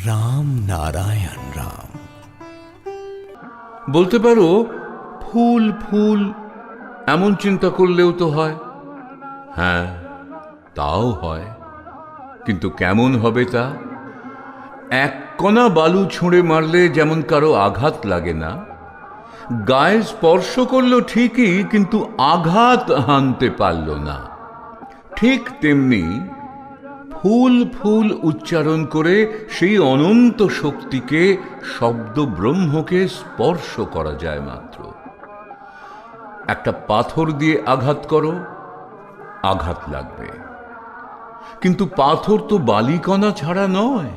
রাম নারায়ণ রাম। বলতে পারো ফুল ফুল, এমন চিন্তা করলেও তো হয়। হ্যাঁ, তাও হয়, কিন্তু কেমন হবে তা? এক কণা বালু ছুঁড়ে মারলে যেমন কারো আঘাত লাগে না, গায়ে স্পর্শ করলো ঠিকই, কিন্তু আঘাত হানতে পারল না, ঠিক তেমনি ফুল ফুল উচ্চারণ করে সেই অনন্ত শক্তিকে, শব্দ ব্রহ্মকে স্পর্শ করা যায় মাত্র। একটা পাথর দিয়ে আঘাত করো, আঘাত লাগবে, কিন্তু পাথর তো বালিকণা ছাড়া নয়,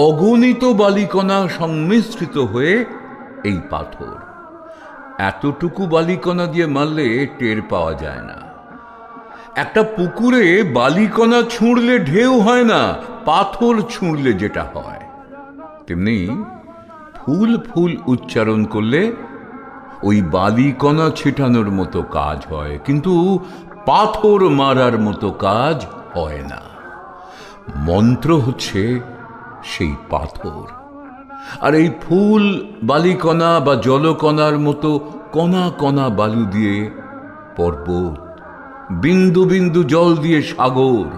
অগণিত বালিকণা সংমিশ্রিত হয়ে এই পাথর। এতটুকু বালিকণা দিয়ে মারলে টের পাওয়া যায় না। একটা পুকুরে বালিকণা ছুঁড়লে ঢেউ হয় না, পাথর ছুঁড়লে যেটা হয়। তেমনি ফুল ফুল উচ্চারণ করলে ওই বালিকণা ছিটানোর মতো কাজ হয়, কিন্তু পাথর মারার মতো কাজ হয় না। মন্ত্র হচ্ছে সেই পাথর, আর এই ফুল বালিকণা বা জলকণার মতো কণা কণা বালু দিয়ে পর্বত, বিন্দু বিন্দু জল দিয়ে সাগর,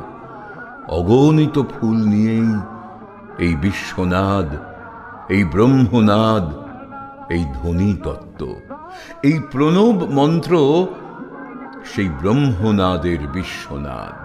অগণিত ফুল নিয়েই এই বিশ্বনাদ, এই ব্রহ্মনাদ, এই ধ্বনি তত্ত্ব, এই প্রণব মন্ত্র সেই ব্রহ্মনাদের বিশ্বনাদ।